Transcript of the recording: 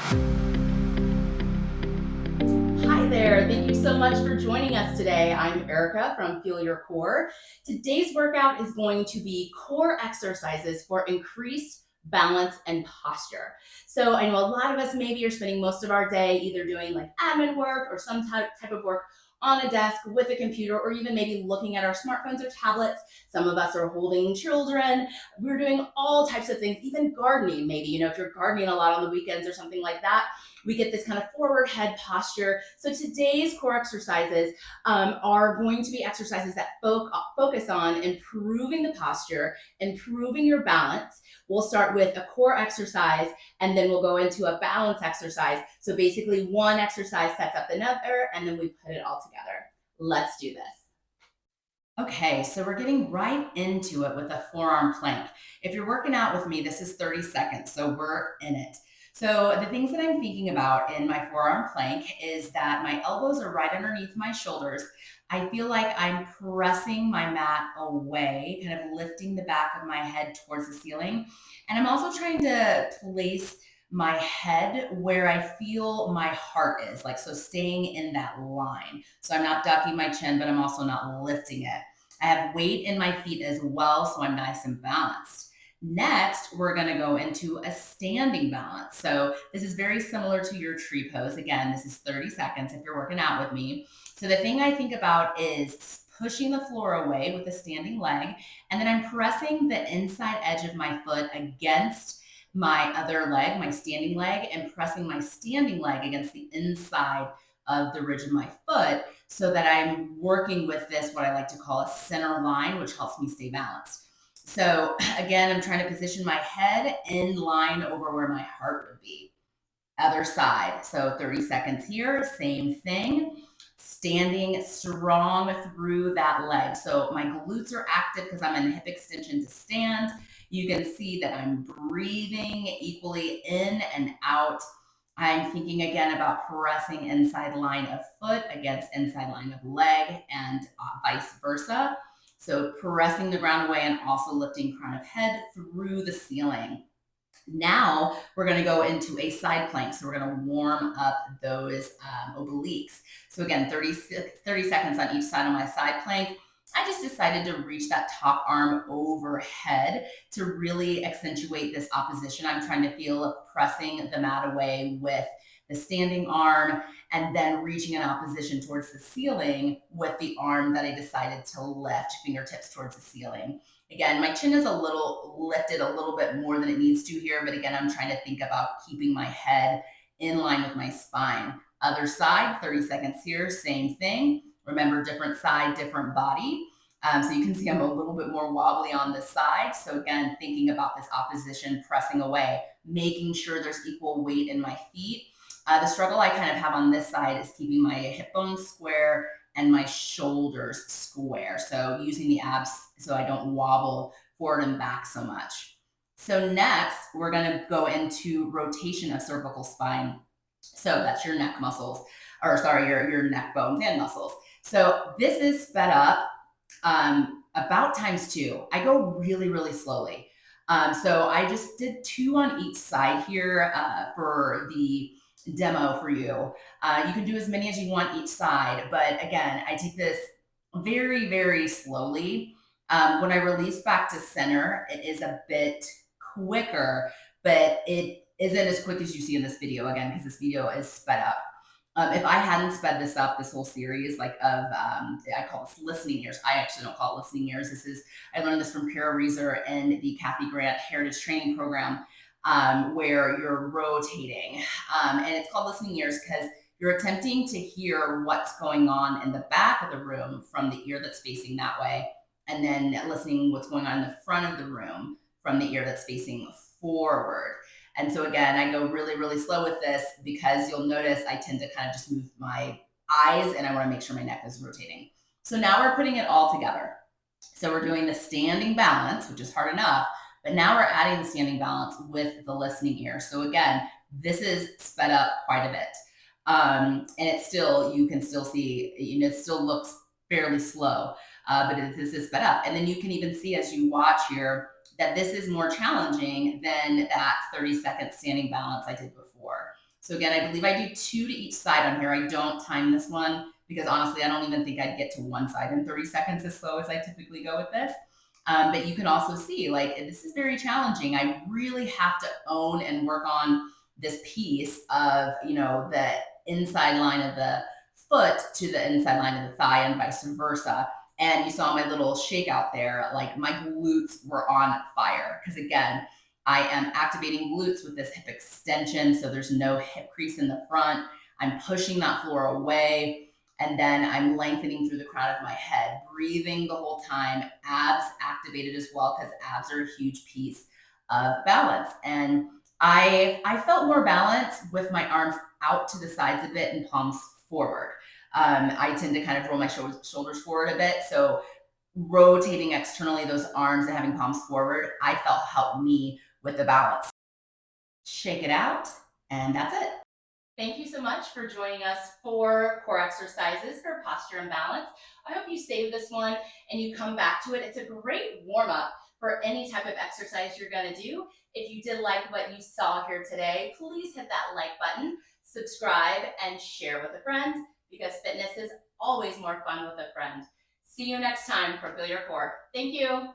Hi there. Thank you so much for joining us today. I'm Erica from Feel Your Core. Today's workout is going to be core exercises for increased balance and posture. So I know a lot of us maybe are spending most of our day either doing like admin work or some type of work on a desk with a computer, or even maybe looking at our smartphones or tablets. Some of us are holding children. We're doing all types of things, even gardening. Maybe, if you're gardening a lot on the weekends or something like that, we get this kind of forward head posture. So today's core exercises are going to be exercises that focus on improving the posture, improving your balance. We'll start with a core exercise, and then we'll go into a balance exercise. So basically one exercise sets up another, and then we put it all together. Let's do this. Okay, so we're getting right into it with a forearm plank. If you're working out with me, this is 30 seconds, so we're in it. So the things that I'm thinking about in my forearm plank is that my elbows are right underneath my shoulders. I feel like I'm pressing my mat away, kind of lifting the back of my head towards the ceiling. And I'm also trying to place my head where I feel my heart is, like so staying in that line. So I'm not ducking my chin, but I'm also not lifting it. I have weight in my feet as well, so I'm nice and balanced. Next, we're gonna go into a standing balance. So this is very similar to your tree pose. Again, this is 30 seconds if you're working out with me. So the thing I think about is pushing the floor away with a standing leg, and then I'm pressing the inside edge of my foot against my other leg, my standing leg, and pressing my standing leg against the inside of the ridge of my foot, so that I'm working with this, what I like to call a center line, which helps me stay balanced. So again, I'm trying to position my head in line over where my heart would be. Other side. So 30 seconds here, same thing. Standing strong through that leg. So my glutes are active because I'm in hip extension to stand. You can see that I'm breathing equally in and out. I'm thinking again about pressing inside line of foot against inside line of leg, and vice versa. So pressing the ground away and also lifting crown of head through the ceiling. Now we're going to go into a side plank. So we're going to warm up those obliques. So again, 30 seconds on each side of my side plank. I just decided to reach that top arm overhead to really accentuate this opposition. I'm trying to feel pressing the mat away with the standing arm, and then reaching an opposition towards the ceiling with the arm that I decided to lift, fingertips towards the ceiling. Again, my chin is a little lifted a little bit more than it needs to here, but again, I'm trying to think about keeping my head in line with my spine. Other side, 30 seconds here, same thing. Remember, different side, different body. So you can see I'm a little bit more wobbly on this side. So again, thinking about this opposition, pressing away, making sure there's equal weight in my feet. The struggle I kind of have on this side is keeping my hip bones square and my shoulders square. So using the abs so I don't wobble forward and back so much. So next, we're gonna go into rotation of cervical spine. So that's your neck muscles, or sorry, your neck bones and muscles. So this is sped up about times two. I go really, really slowly. So I just did 2 on each side here for the demo for you. You can do as many as you want each side, but again, I take this very, very slowly. When I release back to center, it is a bit quicker, but it isn't as quick as you see in this video, again, because this video is sped up. If I hadn't sped this up, this whole series, like of, I call this listening ears. I actually don't call it listening ears. I learned this from Kara Reeser in the Kathy Grant Heritage Training Program, where you're rotating. And it's called listening ears because you're attempting to hear what's going on in the back of the room from the ear that's facing that way, and then listening what's going on in the front of the room from the ear that's facing forward. And so again, I go really, really slow with this because you'll notice I tend to kind of just move my eyes, and I want to make sure my neck is rotating. So now we're putting it all together. So we're doing the standing balance, which is hard enough, but now we're adding the standing balance with the listening ear. So again, this is sped up quite a bit. And it's still, you can still see, it still looks fairly slow, but this is sped up. And then you can even see as you watch here that this is more challenging than that 30-second standing balance I did before. So again, I believe I do 2 to each side on here. I don't time this one because honestly, I don't even think I'd get to one side in 30 seconds as slow as I typically go with this. But you can also see like this is very challenging. I really have to own and work on this piece of, the inside line of the foot to the inside line of the thigh and vice versa. And you saw my little shakeout there, like my glutes were on fire. Because again, I am activating glutes with this hip extension. So there's no hip crease in the front. I'm pushing that floor away. And then I'm lengthening through the crown of my head, breathing the whole time, abs activated as well, because abs are a huge piece of balance. And I felt more balance with my arms out to the sides a bit and palms forward. I tend to kind of roll my shoulders forward a bit. So rotating externally those arms and having palms forward, I felt helped me with the balance. Shake it out, and that's it. Thank you so much for joining us for core exercises for posture and balance. I hope you save this one and you come back to it. It's a great warm up for any type of exercise you're going to do. If you did like what you saw here today, please hit that like button, subscribe, and share with a friend because fitness is always more fun with a friend. See you next time for Feel Your Core. Thank you.